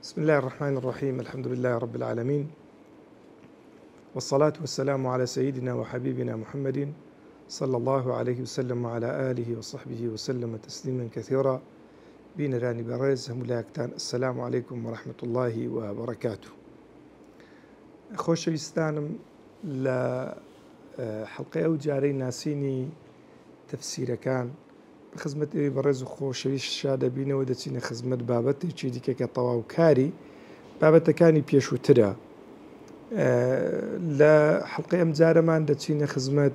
بسم الله الرحمن الرحيم. الحمد لله رب العالمين، والصلاة والسلام على سيدنا وحبيبنا محمد صلى الله عليه وسلم وعلى آله وصحبه وسلم تسليما كثيرا. بینەرانی بەڕێز هەموو لایەکتان، السلام عليكم ورحمة الله وبركاته. خۆشەویستانم، لە حەڵقەی ئەو جارەی ناسینی تەفسیرەکان بە خزمەت ئێوەی بەڕێز و خۆشەویست شادەبینەوە دەچینە خزمەت بابەتێکی دیکە کە تەواوکاری بابەتەکانی پێشووترە. لە حەڵقەی ئەم جارەمان دەچینە خزمەت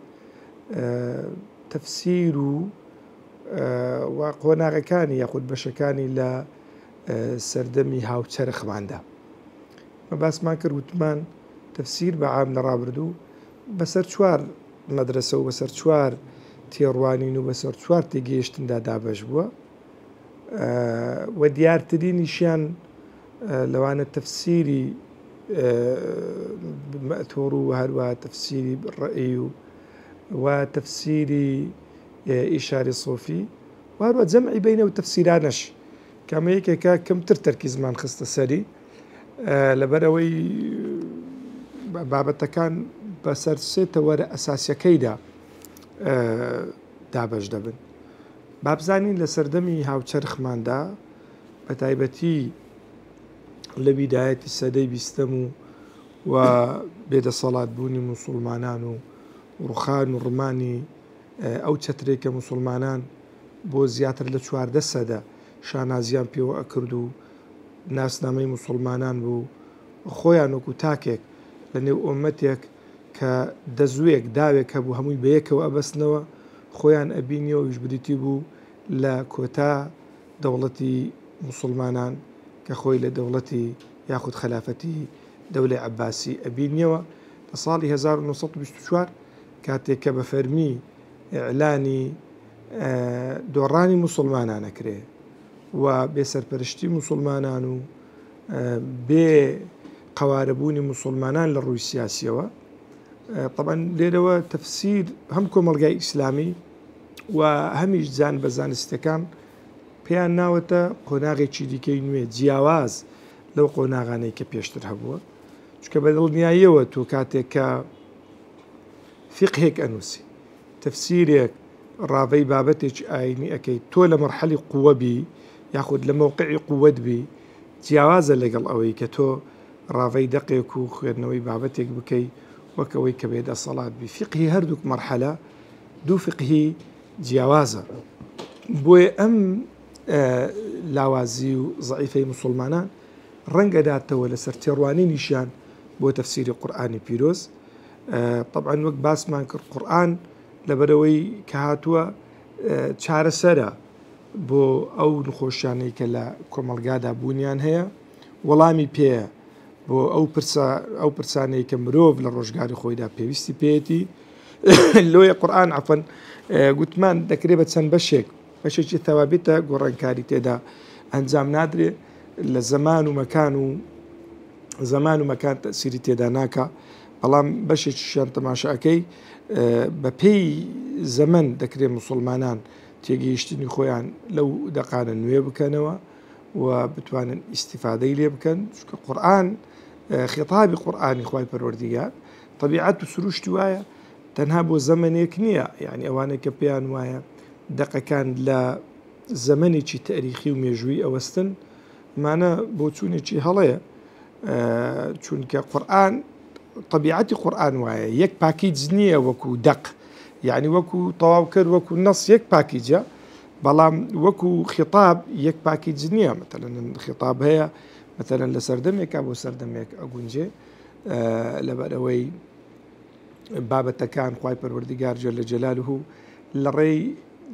تەفسیر و قۆناغەکانی یاخود بەشەکانی لە سەردەمی هاوچەرخماندا. مە باسمان کرد وتمان تەفسیر بە عام لە ڕابردوو بەسەر چوار مەدرسە و بەسەر چوار تێڕوانین و بەسەر چوار تێگەیشتندا دابەش بووە و دیارترینیشیان لەوانە تەفسیری مەئتۆڕ و هەروەها تەفسیری ڕەئی و تەفسیری ئیشاری سۆفی و هەروە جەمعی بینە و تەفسیرانەش کەمە یەکێکە کەمتر تەرکیزمان خستە سەری لەبەرەوەی بابەتەکان بەسەر سێ تەوەرە ئەساسیەکەیدا دابەش دەبن. بابزانین لە سەردەمی هاوچەرخماندا بە تایبەتی لە بیدایەتی سەدەی بیستەم و بێدەسەڵاتبوونی موسڵمانان و ڕوخان و ڕمانی ئەو چەترێکە موسڵمانان بۆ زیاتر لە 14 سەدە شانازیان پێوە ئەکرد و ناسنامەی موسڵمانان بوو خۆیان وەکو تاکێک لە نێو ئومەتێک کە دەزوێک داوێک هەبوو هەمووی بەیەکەوە ئەبەستنەوە خۆیان ئەبینیەوە ویژبریتی بوو لە کۆتا دەوڵەتی موسڵمانان کە خۆی لە دەوڵەتی یاخود خەلافەتی دەولەی عەباسی ئەبینیەوە لە ساڵی 1924 کاتێک کە بە فەرمی ئیعلانی دۆڕانی موسڵمانانەکرێ و بێسەرپەرشتی موسڵمانان و بێ قەوارەبوونی موسڵمانان لە ڕووی سیاسیەوە. طبعا لێرەوە تەفسیر هەم کۆمەڵگای ئیسلامی و هەمیش جان بە زانستەکان پێیان ناوەتە قۆناغێکی دیکەی نوێ جیاواز لەو قۆناغانەی کە پێشتر هەبووە، چکە بە دڵنیاییەوە تۆ کاتێک کە فقهێک ئەنووسی تەفسیرێک ڕاوەی بابەتێکی ئاینی ئەەکەی تۆ لە مەرحەلی قووەبی یاخود لە مەوقعی قووەت بی جیاوازە لەگەڵ ئەوەی کە تۆ ڕاوەی دەقێک و خوێندنەوەی بابەتێک بکەی وەکەوەی کە بێدەسەڵات بی. فقهی هەردووک مەرحەلە دوو فقهی جیاوازە. بۆیە ئەم لاوازی و زەعیفەی موسڵمانان ڕەنگەداتەوە لەسەر تێڕوانینیشیان بۆ تەفسیری قورئانی پیرۆز. طبعا وەک باسمان کرد قورئان لەبەرەوەی کە هاتووە چارەسەرە بۆ ئەو نخۆشیانەی کە لە کۆمەڵگادا بوونیان هەیە، وەڵامی پێە بۆ ئەو پرسانەی کە مرۆڤ لە ڕۆژگاری خۆیدا پێویستی پێێتی. لۆیە قورئان عەفەن گوتمان دەکرێت بە چەند بەشێکی تەوابیتە گۆڕانکاری تێدا ئەنجام نادرێ لە زەمان و مەکان تەسیری تێدا ناکە، بەڵام بەشێکیشیان تەماشاکەی بە پێی زەمن دەکرێت موسڵمانان تێگەیشتنی خۆیان لەو دەقانە نوێ بکەنەوە و بتوانن ئیستیفادەی لێ بکەن، چونکە قورئان خیتابی قورئانی خوای پەروەردیگار طبیعەت و سروشتی وایە تەنها بۆ زەمنێک نییە، یعنی ئەوانەی کە پێیان وایە دەقەکان لە زەمنێکی تاریخی و مێژووی ئەوەستن مانە بۆ چوونێکی هەڵەیە، چونکە قورئان طبیعەتی قورئان وایە یەک پاکیج نییە وەکو دەق، یعنی وەکو تەواوکەر وەکو نەس یەک پاکیجە، بەڵام وەکو خیتاب یەک پاکیج نییە. مثلا خیتاب هەیە مثلا لە سەردەمێکا بۆ سەردەمێک ئەگونجێ لەبەرەوەی بابەتەکان خوای پەروەردیگار جەل جەلالوه لە ڕێی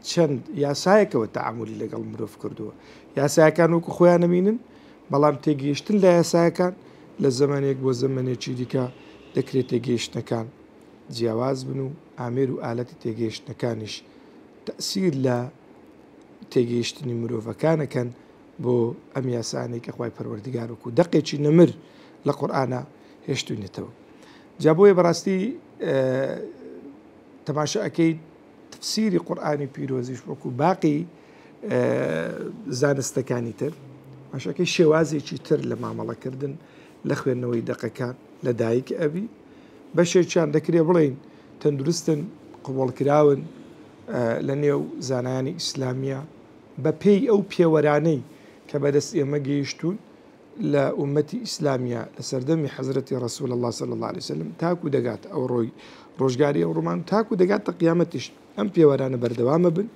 چەند یاسایەکەوە تەعاملی لەگەڵ مرۆڤ کردووە. یاسایەکان وەکو خۆیان نەبینن، بەڵام تێگەیشتن لە یاسایەکان لە زەمانێک بۆ زەمانێکی دیکە دەکرێت تێگەیشتنەکان جیاواز بن و ئامێر و ئالەتی تێگەیشتنەکانیش تەسیر لە تێگەیشتنی مرۆڤەکانەکەن بۆ ئەم یاسانەی کە خوای پەروەردیگار وەکو دەقێکی نەمر لە قورئانە هێشتوونێتەوە. جا بۆیە بەڕاستی تەماشاکەی تفسیری قورئانی پیرۆزیش وەکو باقی زانستەکانی تر ماشەکەی شێوازێکی تر لە مامەڵەکردن لە خوێندنەوەی دەقەکان لە دایک ئەبی بەشێکیان دەکرێ بڵێن تەندروستن قوبڵکراون لە نێو زانایانی ئیسلامیە بە پێی ئەو پێوەرانەی کە بەدەست ئێمە گەیشتون لە ئومەتی ئیسلامیە لە سەردەمی حەزرەتی ڕەسوول الله صلی الله عليه وسلم تاکو دەگات ئەو ڕۆی ڕۆژگاری ئەو ڕۆمان تاکو دەگات تا قیامەتیش ئەم پێوەرانە بەردەوامە بن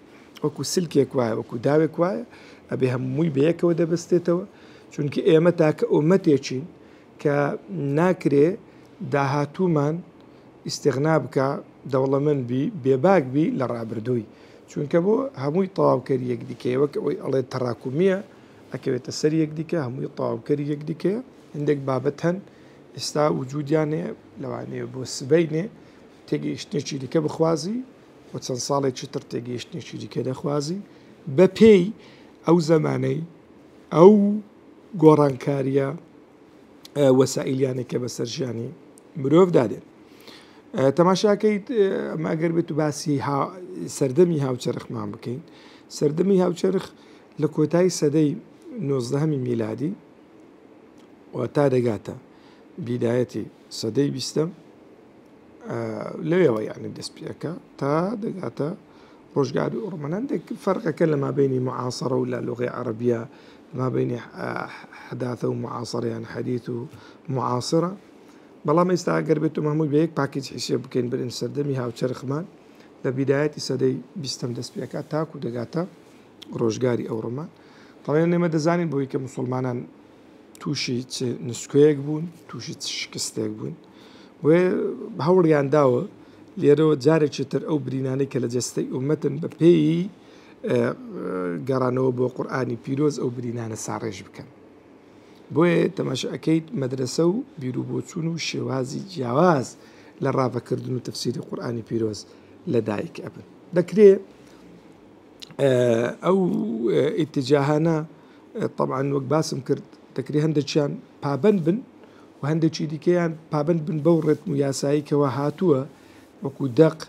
وەکو سلکێک وایە وەکو داوێک وایە ئەبێ هەمووی بەیەکەوە دەبەستێتەوە چونکە ئێمە تاکە ئومەتێکین کە ناکرێ داهاتوومان ئیستیغنا بکە دەوڵەمەند بی بێباک بی لە ڕابردووی چونکە بۆ هەمووی تەواوکەری یەکدیکەیە وەک ئەوەی ئەڵێ تەراکومیە ئەکەوێتە سەر یەکدیکە هەمووی تەواوکەری یەکدیکەیە هەندێک بابەت هەن ئێستا وجودیانەیە لەوانەیە بۆ سبەینێ تێگەیشتنێکی دیکە بخوازی و چەند ساڵێکی تر تێگەیشتنێکی دیکە دەخوازی بە پێی ئەو زەمانەی ئەو گۆڕانکاریە وەسائیلیانێک کە بەسەر ژیانی مرۆڤ دادێن. تەماشاکەی ئەماگەر بێت و باسی سەردەمی هاوچەرخمان بکەین سەردەمی هاوچەرخ لە کۆتایی سەدەی 19 میلادی و تا دەگاتە بیدایەتی سەدەی 20 لەوێەوە یعنی دەستپێکە تا دەگاتە ڕۆژگاری ئۆڕمەناندێک فەرقەکە لە مابینی معاسەرە و لە لوغی عەرەبیە مابینی حداثە و معاسەرەیان حەدیث و معاسرە بەڵام ئێستا ئەگەر بێت و هەمووی بە یەک پاکیج حیسێ بکەین برن سەردەمی هاوچەرخمان لە بیدایەتی سەدەی 20 دەستپێکە تاکو دەگاتە ڕۆژگاری ئەوڕۆمان تەڵێن ئێمە دەزانین بۆی کە موسڵمانان تووشی نسکۆیەک بوون تووشی شکستێک بوون وێ هەوڵیان داوە لێرەوە جارێکی تر ئەو برینانەی کە لە جەستەی ئومەتن بە پێی گەڕانەوە بۆ قورئانی پیرۆز ئەو برینانە ساڕێژ بکەن بۆیە تەماشاکەیت مەدرسە و بیرروبۆچوون و شێوازی جیاواز لە ڕاوەکردن و تەفسیری قورئانی پیرۆز لە دایک ئەبن دەکرێت ئەو ئیتیجاهانە طبعاً وەک باسم کرد دەکرێت هەندێکیان پابەند بن و هەندێکی دیکەیان پابەند بن بەو ڕێتم و یاسایی کەەوە هاتووە وەکو دەق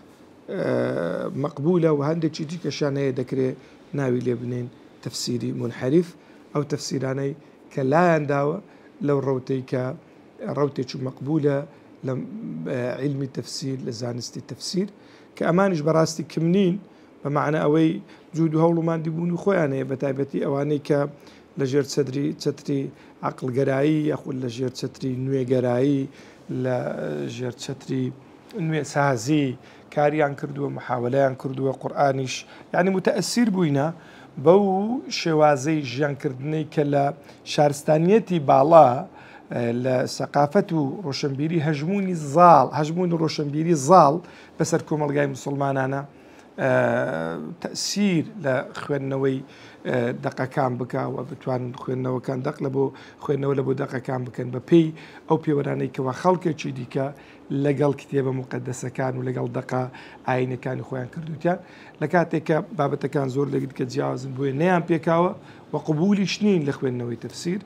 مەقبولە و هەندێکی دیکەشان هەیە دەکرێت ناوی لێ بنێن تەفسیری منحەریف ئەو تەفسیرانەی کە لایەنداوە لەو ڕەوتەی کە ڕەوتێکی مەقبولە لە علمی تەفسیر لە زانستی تەفسیر کە ئەمانش بەڕاستی کمنین بەمعنە ئەوەی جود و هەوڵماندی بوون و خۆیان هەیە بە تایبەتی ئەوانەی کە لە ژێر چەتری عەقڵگەرایی یاخود لە ژێر چەتری نوێگەرایی لە ژێر چەتری نوێ سازی کاریان کردووە محاولەیان کردووە قورئانیش یعنی متەئەسیر بووینە بەو شێوازەی ژیانکردنەی کە لە شارستانیەتی باڵا لە سەقافەت و ڕۆشنبیری هەژمون و ڕۆشنبیری زاڵ بەسەر کۆمەڵگای موسڵمانانە تەئسیر لە خوێندنەوەی دەقەکان بکەوە بتوانن خوێندنەوەکان دەق لە بۆ خوێندنەوە لە بۆ دەقەکان بکەن بە پێی ئەو پێوەرانەی کەەوە خەڵکێکی دیکە لەگەڵ کتێبە مقدسەکان و لەگەڵ دەقا ئاینەکانی خۆیان کردوتیان لە کاتێککە بابەتەکان زۆر لەگت کە جیاوازن بووە نەیان پێکاوە و قبولیش نین لە خوێندنەوەی تەفسیر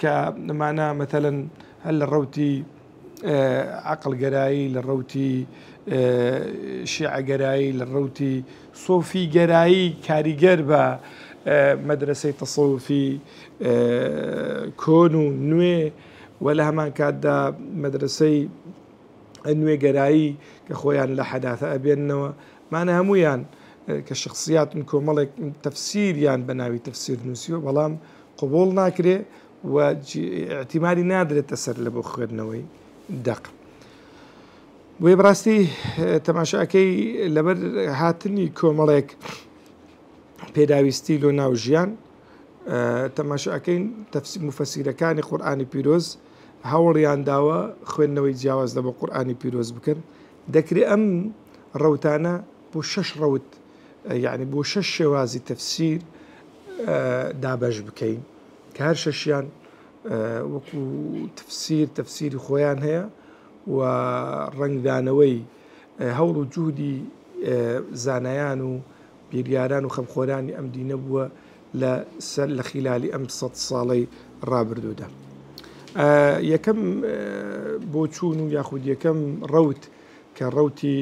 کە نمانە مەتەلەن هەل لە ڕەوتی عەقڵگەرایی لە ڕەوتی شیعەگەرایی لە ڕەوتی سۆفیگەرایی کاریگەر بە مەدرسەی تەسەووفی کۆن و نوێ و لە هەمان کاتدا مەدرسەی نوێگەرایی کە خۆیان لە حەداثە ئەبێننەوە مانە هەمویان کە شخصیاتن کۆمەڵێک تەفسیریان بە ناوی تەفسیر نووسیوە بەڵام قبول ناکرێ و اعتیمادی نادرێتە سەر لە بۆ خوێندنەوەی دەق بۆیە بڕاستی تەماشاکەی لەبەر هاتنی کۆمەڵێک پێداویستی لۆ ناو ژیان تەماشاکەین مفەسیرەکانی قورئانی پیرۆز هەوڵیان داوە خوێندنەوەی جیاواز لە بۆ قورئانی پیرۆز بکەن دەکرێت ئەم ڕەوتانە بۆ 6 ڕەوت یعنی بۆ 6 شێوازی تەفسیر دابەش بکەین کە هەر شەشیان وەکو تەفسیری خۆیان هەیە و ڕنگدانەوەی هەوڵ و جوودی زانایان و بیریاران و خەمخۆرانی ئەم دینە بووە لە خیلالی ئەم 100 ساڵەی ڕابردوودا یەکەم بۆ چوون و یاخود یەکەم ڕەوت کە ڕەوتی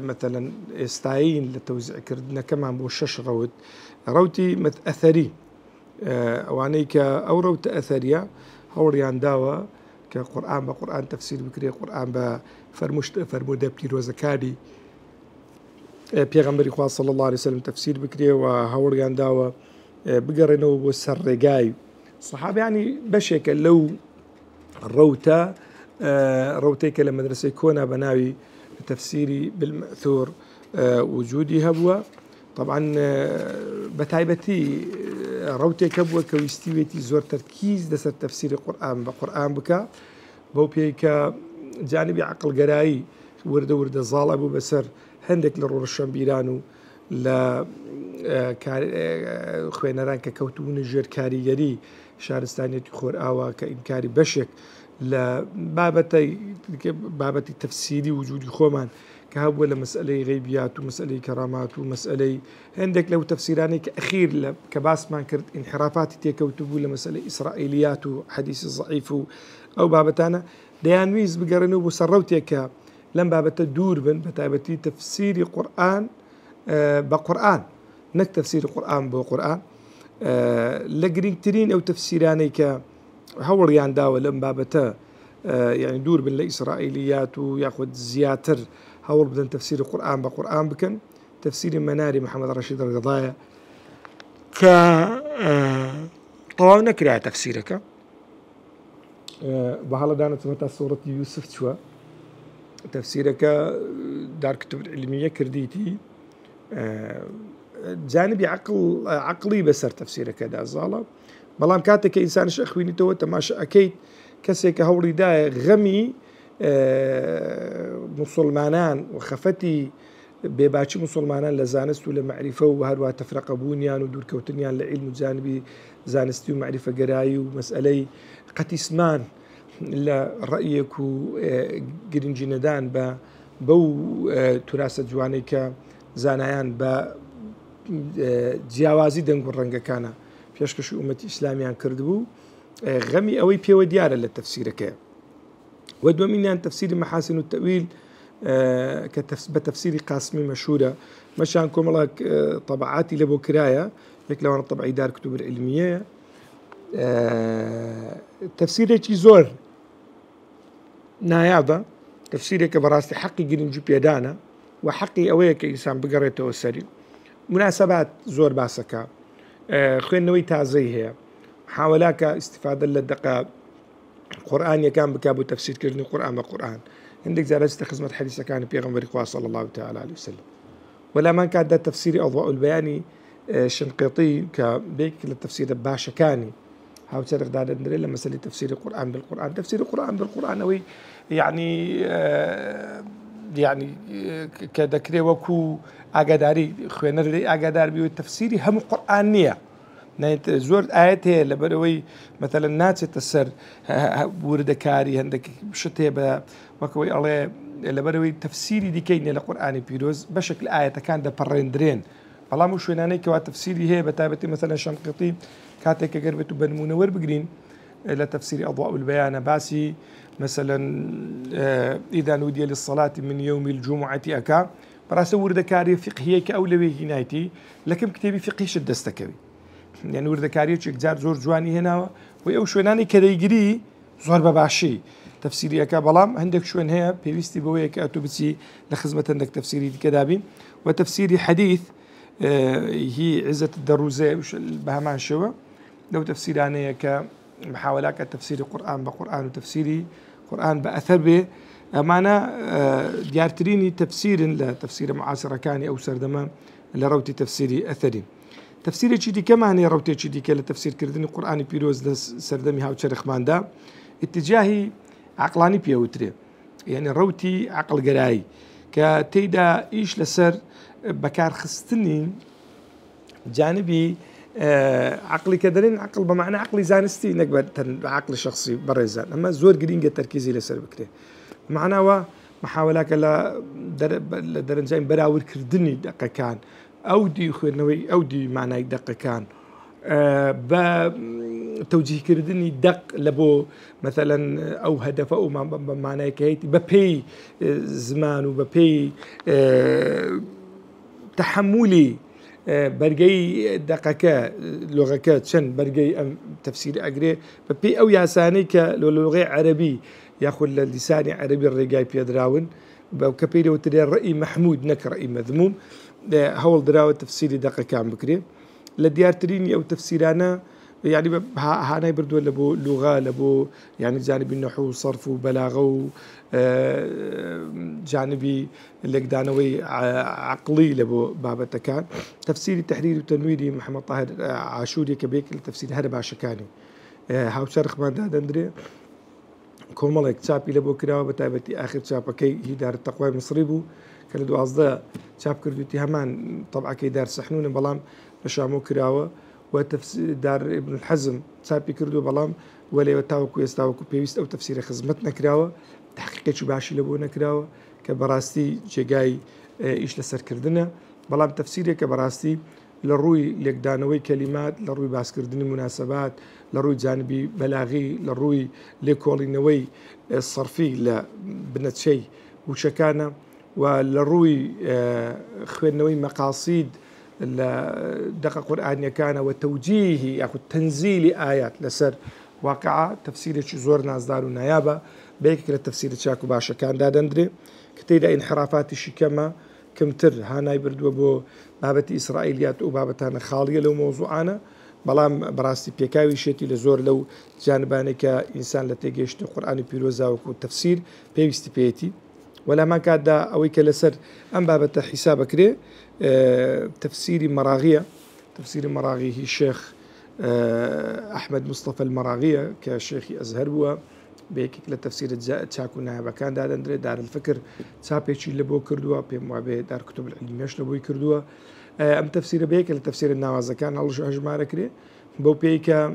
مەتەلەن ئێستاین لە تەوزیعکردنەکەمان بۆ 6 ڕەوت ڕەوتی ئەثەری ئەوانەی کە ئەو ڕەوتە ئەثەریە هەوڵیان داوە کە قورئان بە قورئان تەفسیر بکرێ، قورئان بە فەرموودە پیرۆزەکانی پێغەمبەری خوا صلی الله علیه وسلم تەفسیر بکرێ و هەوڵیان داوە بگەڕێنەوە بۆ سەر ڕێگای سەحابەیانی بەشێکە لەو ڕەوتەی کە لە مەدرسەی کۆنا بە ناوی تەفسیری بالمەثور وجودی هەبووە. طبعا بەتایبەتی ڕەوتێک هەبووە کە ویستیوێتی زۆر تەرکیز لەسەر تەفسیری قورئان بە قورئان بکە، بەو پێی کە جانبی عەقڵگەرایی وردە زاڵە بوو بەسەر هەندێک لە ڕۆژشەمبیران و لە خوێنەران کە کەوتبوونە ژێر کاریگەری شارستانیەتی خۆرئاوا کە ئینکاری بەشێک لە بابەتی تەفسیری وجودی خۆمان کە هەبووە لە مەسئلەی غەیبیات و مەسئلەی کەرامات و مەسئلەی هەندێک لەو تەفسیرانەی کە ئەخیر کە باسمان کرد ئینحرافاتی تێکەوتبوو لە مەسئلەی ئیسرائیلیات و حەدیثی ضعیف و ئەو بابەتانە دەیانویست بگەڕێنەوە بۆ سەر ڕەوتێکە لەم بابەتە دوور بن، بەتایبەتی تەفسیری قورئان بە قورئان، نەک تەفسیری قورئان بۆ قورئان. لە گرنگترین ئەو تەفسیرانەی کە هەوڵیان داوە لەم بابەتە یعنی دوور بن لە ئیسرائیلیات و یاخود زیاتر هەوڵ بدەن تەفسیری قورئان بە قورئان بکەن، تەفسیری مەناری محەممەد ڕەشید ڕەضایە کە تەواو نەکرا تەفسیرەکە، بە هەڵەدانەوە تا سوورەتی یوسف چووە، تەفسیرەکە دارکتب علمیە کردیتی، جانبی عەقڵی بەسەر تەفسیرەکەدا زاڵە، بەڵام کاتێک کە ئینسانش ئەخوێنیتەوە تەماشا ئەکەیت کەسێک کە هەوڵی دایە غەمی مسلمانان و خەفەتی بێباچی مسلمانان لە زانست و لە معریفە و هەروە تەفرەقەبوونیان و دوورکەوتنیان لە عیلم و جانبی زانستی و معریفەگەرایی و مەسئلەی قەتیسمان لە ڕەیەک و گرنگی نەدان بەو توراسە جوانەی کە زانایان بە جیاوازی دەنگ و ڕەنگەکانە پێشکەشی ئومەتی ئیسلامیان کردبوو، غەمی ئەوەی پێوە دیارە لە تەفسیرەکەیە. و دووەمینیان تەفسیری مەحاسن و تەویل کە بە تەفسیری قاسمی مەشهورە، مەشان کۆمەڵە طەبعاتی لە بۆ کرایە، یەک لەوانە طەبعی دارکتوب علمیەیە، تەفسیرێکی زۆر نایابە، تەفسیرێکە بەڕاستی حەقی گرنگی پێدانە و حەقی ئەوەیە کە ئینسان بگەڕێتەوە سەری، مناسەبات زۆر باسەکە، خوێندنەوەی تازەی هەیە، حاوەلاکە ئیستیفادە لە دەقە قورئانیەکان بکا بۆ تەفسیرکردنی قورئان بە قورئان، هەندێک جارە چتە خزمەت حەدیثەکانی پێغەمبەری خوا صلی الله تعالی علیه وسلم. وەلامان کاتدا تەفسیری ئەضواء البەیانی شنقیطی کە بێک لە تەفسیرە باشەکانی هاوچەرخدا دەدرێت لە مەسەلەی تەفسیری قورئان بالقورئان، تەفسیری قورئان بالقورئان ئەوەی یعنی کە دەکرێت وەکو ئاگاداری خوێنەر لێی ئاگادار بی و تەفسیری هەموو قورئان نییە، زۆر ئاەت هەیە لەبەرەوەی مەتەلەن ناچێتە سەر وردەکاری هەندێک شت هەیە بە وەکەوەی ئەڵێ لەبەرەوەی تەفسیری دیکەینێ لە قورئانی پیرۆز بەشێک لە ئاەتەکان دەپەڕێندرێن، بەڵام و شوێنانەی کەوا تەفسیری هەیە بەتایبەتی مەتەلەن شەنقیطی کاتێک ئەگەر بێت و بە نمونە وەربگرین لە تەفسیری ئەضواء البەیانە باسی مەسەلەن ئیذا نودیە للصلاة من يوم الجمعة ئەکا، بەڕاستە وردەکاری فقهیە کە ئەو لەوێ هینایەتی لەکەم کتێبی فقهیشت دەستەکەوی، یعنی وردەکاریەکێک جار زۆر جوانی هێناوە و ئەو شوێنانی کە دەیگری زۆر بەباشی تەفسیریەکە، بەڵام هەندێک شوێن هەیە پێویستی بەوەیە کە ئەتو بچی لە خزمەت هەندێک تەفسیری دیکەدابین. و تەفسیری حەدیث هی عزت الدەروزێ بە هەمان شێوە لەو تەفسیرانەیە کە محاولاکە تەفسیری قورئان بە قورئان و تەفسیری قورئان بە ئەثەر بێ، ئەمانە دیارترینی تەفسیرن لە تەفسیرە معاسرەکانی ئەو سەردەمە لە ڕەوتی تەفسیری ئەثەری. تەفسیرێکی دیکەمانەیە ڕەوتێکی دیکە لە تەفسیرکردنی قورئانی پیرۆز لە سەردەمی هاوچەرخماندا اتجاهی عەقڵانی پێوترێ، یعنی ڕەوتی عەقڵگەرایی کە تێیدا ئیش لەسەر بەکارخستنی جانبی عقلی کە دەرێن عقل بە معنای عقلی زانستی نەک بە عقلی شخصی بەڕێزان، ئەمە زۆر گرینگە تەرکیزی لەسەر بکرێ، معناوە محاولاکە لە دەرەنجام بەراوردکردنی دەقەکان ئەو دی خوێندنەوەی ئەو دی مانای دەقەکان بە تەوجیهکردنی دەق لە بۆ مەثەلەن ئەو هەدەفە ئەو بە مانایکە هەیەی بە پێی زمان و بە پێی تەحمولی بەرگەی دقەکە لۆغەکە چەند بەرگەی ئەم تەفسیر ئەگرێ بە پێی ئەو یاسانەی کە لە لۆغەی عەرەبی یاخود لە لیسانی عەرەبی ڕێگای پێدراون بەو کە پێیەوترێ ڕەئی مەحموود نەک ڕەئی مەذموم هەوڵ دراوە تەفسیری دقەکان بکرێ لە دیارترینی ئەو تەفسیرانە يعني هاناي بردو لبو لغة لبو يعني جانبي النحو والصرف وبلاغة و جانبي اللقدانوي عقلي لبو بابا كان تفسيري تحريري وتنويري محمد طاهر عاشوري كبيك التفسير هذا باشكاني هاو شرخ ما دادندري كومالك تشابي لبو كراوة بتابتي آخر تشابا كي هي دار التقوى مصري بو كان دو أصداء تشاب كردو تهمان طبعا كي دار سحنون بلام بشامو كراوة وتفسير دار ابن الحزم تسابي كردو بلام ولا يتاوكو يستاوكو بيوست أو تفسير خزمتنا كراوة تحقيقات شو باشي لبونا كراوة كبراستي جاي إيش لسر كردنا بلام تفسيري كبراستي للروي لقدانوي كلمات للروي باس كردني مناسبات للروي جانبي بلاغي للروي لكولينوي الصرفي لبنت شيء وشكانا وللروي خوينوي مقاصيد دقة قرآنية كان وتوجيه ياخذ تنزيل آيات لسر واقعة تفسير زور ناس دارو نيابة بيك التفسير شاكو باشا كان دادندري كتير انحرافات الشكمة كمتر هانا يبردو بو بابتي إسرائيليات وبابتها خالية لو موضوعنا بلام براستي بيكاوي شتي لزور لو جانباني كإنسان لتيجيشت القرآن بيروزا وكو تفسير بيوستي بيتي ولا ما كاد أويك لسر أم بابتها حسابك ري تفسيري مراغية تفسيري مراغي هي الشيخ أحمد مصطفى المراغية كشيخ أزهر هو بيك للتفسير تشاكو نائبة كان دار الفكر تسابيتشي اللي بو كردوا بي دار كتب العلميش اللي بو كردوا أم تفسير بيك للتفسير النوازة كان الله شو هجمارة كري بو بيك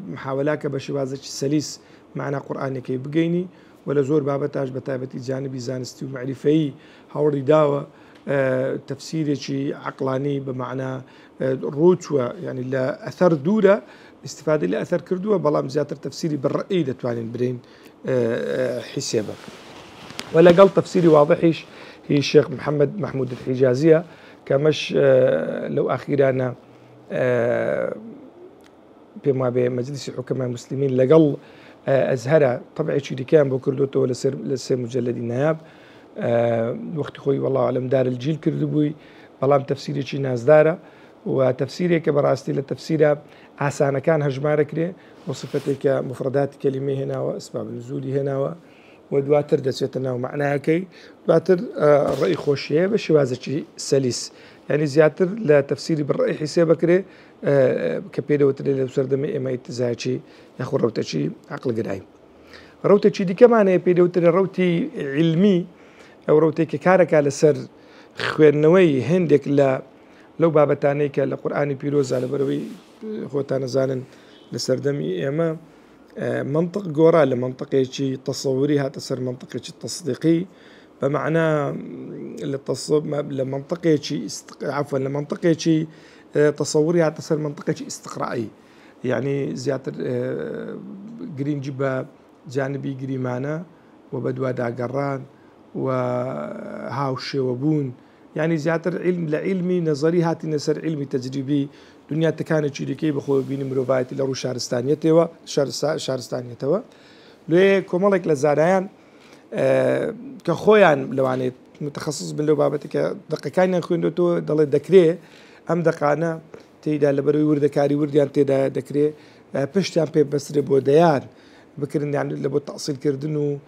محاولاك بشوازة السليس معنا قرآني كي بقيني ولا زور بابتاج بتابتي جانبي زانستي ومعرفي هوري داوة تفسيري عقلاني بمعنى روتوا يعني لا أثر دورة استفادة لأثر كردوة بلام زيادة تفسيري بالرأي دتوانين برين حسابه ولا قال تفسيري واضحش هي الشيخ محمد محمود الحجازية كمش لو أخيرانا بما بمجلس الحكماء المسلمين لقل أزهرة طبعا شي كان بكردوته لسير مجلد النياب وقت خوي والله أعلم دار الجيل كردبوي بلام تفسيري شي ناس داره وتفسيري كبراستي للتفسير عسانا كان هجمارة كري وصفتك مفردات كلمة هنا وأسباب النزول هنا ودواتر دسيتنا ومعناها كي دواتر الرأي خوشية بشوازة سليس يعني زياتر لتفسيري بالرأي حسابة كري كبيرة وتري لوسردمي إما يتزايشي ياخو روتشي عقل قرعي روتشي دي كمان يبيري وتري روتي علمي أو روتي كارك على سر خوينوي هندك لا لو بابتاني كالقرآن بيروز على بروي خوتانا زانن لسردمي إما منطق جورا لمنطقة شيء تصوري هذا صار منطقة شيء تصديقي بمعنى لمنطقة شيء عفوا لمنطقة شيء تصوري هذا صار منطقة شيء استقرائي يعني زيادة جرين جبا جانبي جريمانا وبدوا داقران وهاوشي وبون يعني زيادة علم لعلمي نظري هاتي نسر علمي تجريبي دنيا تكانت شريكي بخو بين مروبايتي لرو شارستانية توا شارستانية توا ليه كمالك لزاريان كخويان لو يعني متخصص باللو بابتك دقة كاين نخوين تو ضل دكري أم دقانا تيدا لبروي ورد كاري ورديان تيدا دكري بشتان بي بسري بوديان بكرن يعني لبو تأصيل كردنو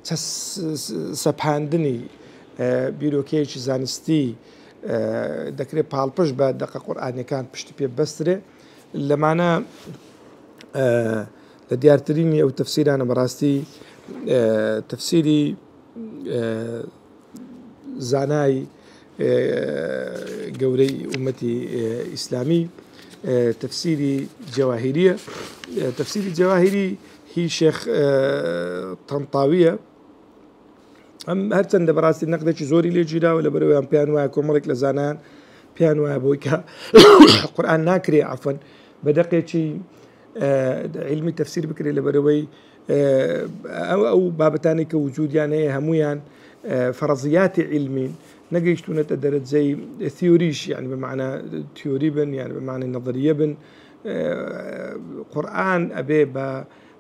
تس سبحاندني بيروكيش زانستي دكري بالبش بعد دقة قرآنية كان بشتي بي بسري لمعنى لديارتريني أو تفسيري أنا براستي تفسيري زاناي قوري أمتي إسلامي تفسيري جواهرية تفسيري جواهري هي شيخ طنطاوية أم هرتن دبراستي نقدة زوري لي جدا ولا بروي أم بيانوا كومرك لزانان بيانوا بويكا قرآن ناكري عفوا بدقي شيء علمي تفسير بكري لبروي أو بابتاني كوجود يعني همويان فرضيات علمي نەگەیشتونەتە دەرەجەی ثیۆریش يعني بمعنى تیۆری بن يعني بمعنى نظرية بن قورآن ئەبێ بە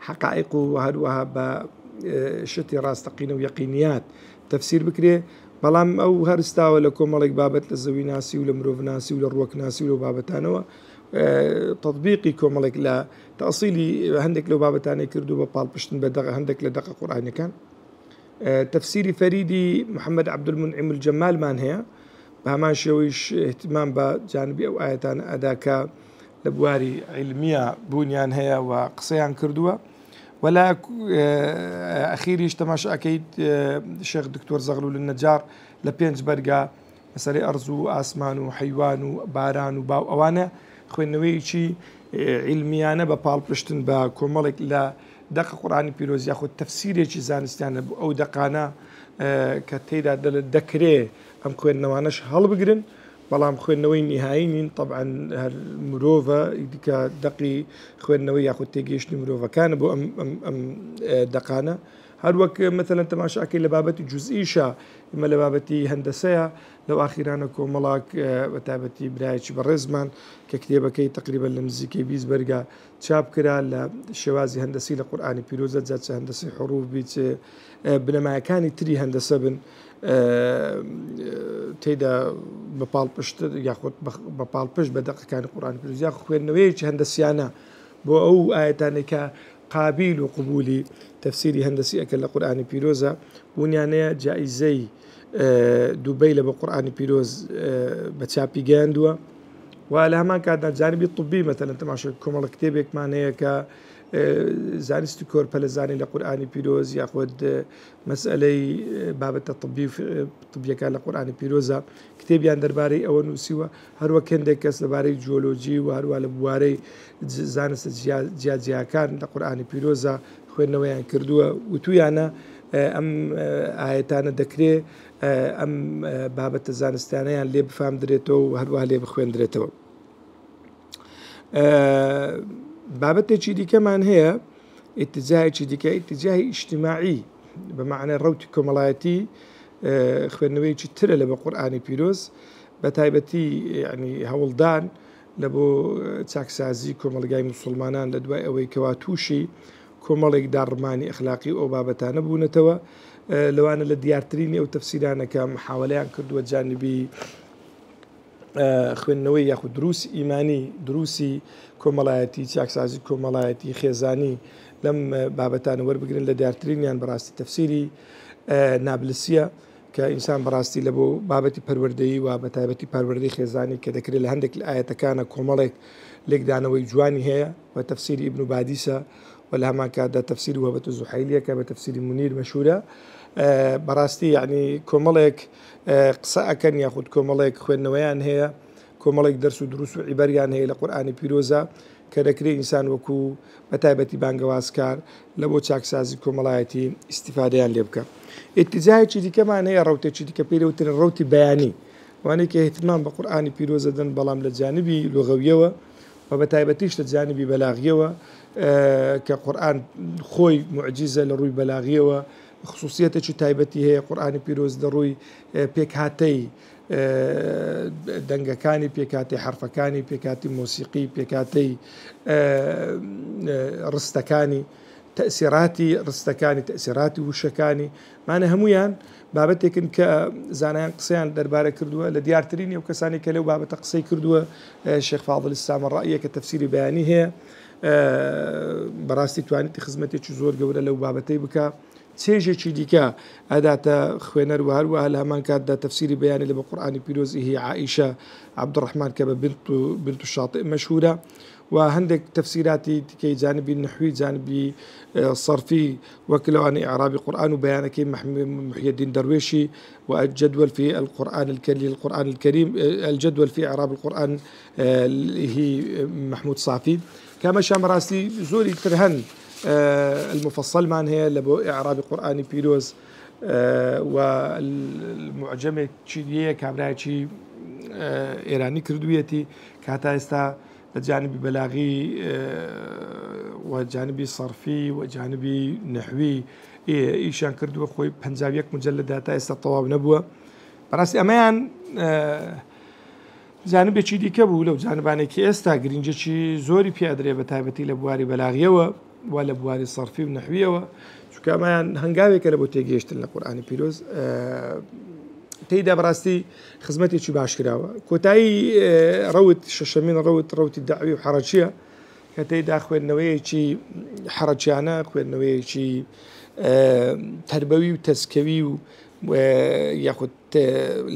حقائق و هەروەها بە شتی ڕاستەقینە و یەقینیات تەفسیر بکرێ بەڵام ئەو هەرستاوە لە کۆمەڵێک بابەت لە زەوی ناسی و لە مرۆڤ ناسی و لە ڕووەک ناسی و لە بابەتانەوە تطبیقی کۆمەڵێک لە تەئسیلی هەندێک لەو بابەتانەی کردو بە پاڵپشتن بە هەندێک لە دەقە قورئانیەکان تفسيري فريدي محمد عبد المنعم الجمال مان هي بهمان شويش اهتمام بجانبي أو آياتان أداك لبواري علمية بونيان هي وقصيان كردوة ولا أخيري اجتماش أكيد الشيخ دكتور زغلول النجار لبينج برقا مسألة أرزو آسمان وحيوان وباران وباو أوانا خوين نويشي علميانة ببال برشتن بكومالك لا دقة قرآن بيروز ياخد تفسيري زانستيان أو دقانا كتيدا دكري أم خوين نوانش هل بقرن بلام خوين نوي نهائيين طبعا المروفة ديك دقي خوين نوي ياخد تيجيش مروفة كان بو أم دقانا هروك مثلا تماشا أكي لبابتي جزئيشة إما لبابتي هندسية لو أخيرانا كوملاك وتابتي برايتش برزمان ككتابة تقريبا لنزيكي بيز برقا تشاب كرا لشوازي هندسي لقرآن بيروزة ذات هندسي حروف بيت بنما كان تري هندسة بن تيدا ببال بشت ياخد ببال بش بدق كان القرآن بيروز ياخد خوين نويش هندسيانا بو أو آياتاني قابل وقبولي تفسيري هندسي أكل القرآن بيروزا ونيانيا جائزي دبي لبقرآن بيروز بتشابي جاندوا ولا ما كان جانبي الطبي مثلا تماشى كم الكتابك معناها ك زانست كور بلزاني لقرآن بيروز ياخذ مسألة باب الطبي طبية كان لقرآن بيروزا كتاب يان باري أو نسوا هروا كان دكاس لباري جيولوجي وهروا لبواري زانست جيا كان لقرآن بيروزا خوينا ويان كردوا وتويانا أم آياتنا ذكري أم بابة زانستانيا اللي بفهم دريتو وهروا اللي بخوين دريتو بابة شيء كمان هي اتجاه شيء اتجاه اجتماعي بمعنى الروتي كمالاتي خوينوي ترى لبقرآن بيروز بتايبتي يعني هولدان لبو تاكسازي كمالجاي مسلمانان لدواء أوي كواتوشي كمالك دارماني أخلاقي أو بابتان بونتوا لو أنا لديارتريني أو تفسيرانا كمحاولة كردوا جانبي خوێندنەوەی یاخود دروس ئیمانی دروسی کۆمەڵایەتی چاکسازی کۆمەڵایەتی خێزانی لەم بابەتانە وەربگرن لە دیارترینیان بەڕاستی تەفسیری نابلسیە کە ئینسان بەڕاستی لە بۆ بابەتی پەروەردەیی و بە تایبەتی پەروەردەی خێزانی کە دەکرێت لە هەندێک لە ئاەتەکانە کۆمەڵێک لێکدانەوەی جوانی هەیە و تەفسیری ئیبن بادیسە و لە هەمان کاتدا تەفسیری وهبەت زوحەیلیە کە بە تەفسیری منیر مەشهورە بەڕاستی یعنی کۆمەڵێک قسە ئەکەن یاخود کۆمەڵێک خوێندنەوەیان هەیە کۆمەڵێک دەرس و دروس و عیبەریان هەیە لە قورئانی پیرۆزە کە دەکرێت ئینسان وەکو بەتایبەتی بانگەوازکار لە بۆ چاکسازی کۆمەڵایەتی ئیستیفادەیان لێ بکە. ئیتیجاهێکی دیکەمان هەیە ڕەوتێکی دیکە پێوترن ڕەوتی بەیانی وانەیە کە اهتمام بە قورئانی پیرۆزە دەن بەڵام لە جانبی لوغەویەوە و بەتایبەتیش لە جانبی بەلاغیەوە کە قورئان خۆی معجیزە لە ڕووی بەلاغیەوە خصوصیەتێکی تایبەتی هەیە قورئانی پیرۆز دەڕووی پێکهاتەی دەنگەکانی پێکاتی حرفەکانی پێکاتی مۆسیقی پێکاتەی ڕستەکانی تەسیراتی ڕستەکانی تەسیراتی وشەکانی مانە هەمویان بابەتێکن کە زانایان قسەیان دەربارە کردووە لە دیارترینی و کەسانی کە لەو بابەتە قسەی کردووە شێخ فاضل السامڕائیە کە تەفسیری بەیانی هەیە بەڕاستی توانێتی خزمەتێکی زۆر گەورە لەو بابەتەی بکە چێژێکی دیکە ئەداتە خوێنەر و هەروەها لە هەمان کاتدا تەفسیری بەیانی لە بە قورئانی پیرۆزی هی عائیشە عەبدوڕەحمان کە بە بنت الشاطئ مەشهورە و هەندێک تەفسیراتی دیکەی جانبی نحوی جانبی صرفی وەک لەوانەی ئیعرابی قورئان و بەیانەکەی محی الدین دەروێشی والجدول في القرآن الكريم الجدول في إعراب القرآن هي محمود صافي كما شامراستي زوري ترهن المفصل مان هي لبو إعراب القرآن بيروز والمعجمة تشيدية كابراي شي إيراني كردويتي كاتا استا جانبي بلاغي وجانبي صرفي وجانبي نحوي إيشان كردوه خوي بنزاويك مجلدات استا طواب نبوة بەڕاستی ئەمەیان جانبێکی دیکە بوو لەو جانبانێکی ئێستا گرنگجێکی زۆری پیادرێ بە تایبەتی لە بواری بەلاغیەوە و لە بواری سەرفی و نەحویەوە چونکە ئەمەیان هەنگاوێکە لە بۆ تێگەیشتن لە قورئانی پیرۆز تێیدا بەڕاستی خزمەتێکی باش کراوە. کۆتایی ڕەوت شەشەمین ڕەوتی داعوی و حەرەچیە کە تێیدا خوێندنەوەیەکی حەرەچیانە، خوێندنەوەیەکی تربەوی و تەسکەوی و یاخود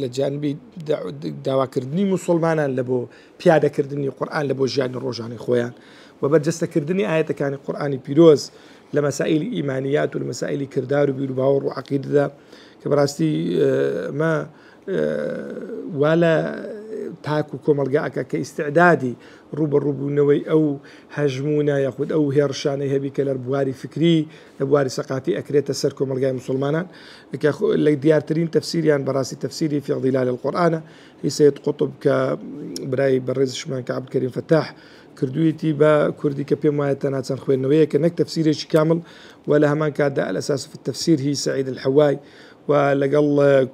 لە جانبی داواکردنی موسڵمانان لە بۆ پیادەکردنی قورئان لە بۆ ژیانی ڕۆژانی خۆیان و بەرجەستەکردنی ئاەتەکانی قورئانی پیرۆز لە مەسائیلی ئیمانیات و لە مەسائیلی کردار و بیر و باوەڕ و عەقیدەدا کە بەڕاستی مە وا لە تاک و کۆمەلگاکە کە ئیستعدادی ڕوبەڕووبوونەوەی ئەو هەژمونە یاخود ئەو هێڕشانەی هەبی کە لە بواری فکری لە بواری سەقاتی ئەکرێتە سەر کۆمەلگای موسڵمانان لە دیارترین تەفسیریان بەڕاستی تەفسیری فی ظلال القورآن هی سید قوتب کە برای بەڕێزشمان کە عەبدکەریم فەتاح کردوویەتی بە کوردی کە پێم وایە تەنها چەند خوێندنەوەیە کە نەک تەفسیرێکی کامل و لە هەمان کاتدا الأساس في التفسير هی سعید الحەوای و لەگەڵ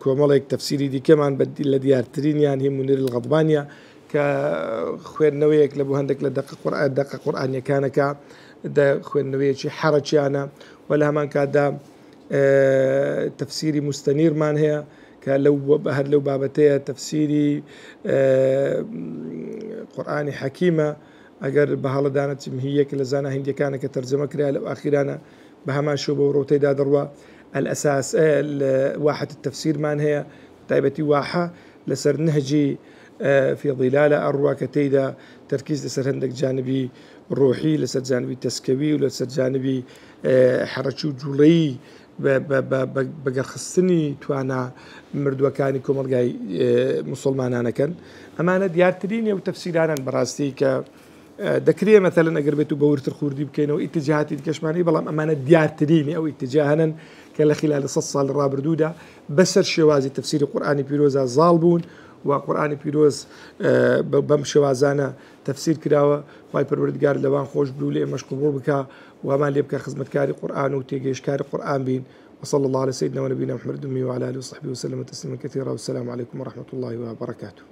کۆمەڵێک تەفسیری دیکەمان لە دیارترینیان هی منیر الغەضبانیە کە خوێندنەوەیەک لە بۆ هەندێک لە دەقە قورئانیەکانەکە خوێندنەوەیەکی حەرەچیانە و لە هەمان کاتدا تەفسیری مستەنیرمان هەیە کە هەر لەو بابەتەیە تەفسیری قورئانی حەکیمە ئەگەر بە هەڵەدانە چمهیەک لە زانە هندیەکانە کە تەرجەمە کرا لەو ئاخیرانە بە هەمان شێوە بە ڕۆتەیدا دەڕوا الأساس واحة التفسير مان هي تايبتي واحة لسر نهجي في ظلال أروى كتيدا تركيز لسر هندك جانبي روحي لسر جانبي تسكوي ولسر جانبي حرشو جولي بقرخصني توانا مردوكاني كومرقاي مسلمانانا كان أمانة ديارترين يو تفسيرانا براستي ك دەکرێ مثلا ئەگەر بێت و بەورتر خوردی بکەینەوە ئیتجاهاتی کەشمانی بەڵام ئەمانە دیارترینی ئەو ئیتجاهەنن کە لە خلال 100 ساڵ ڕابردوودا بەسەر شێوازی تەفسیری قورئانی پیرۆزە زاڵ بوون و قورئانی پیرۆز بەم شێوازانە تەفسیر کراوە خوای پەروەردگار لەوان خۆش بوو لێ ئێمەش قبوڵ بکە و هەمان لێ بکە خزمەتکاری قورئان و تێگەیشتکاری قورئان بین وصلى الله على سيدنا ونبينا محمد وعلى آله وصحبه وسلم تسليما كثيرا والسلام عليكم ورحمة الله وبركاته.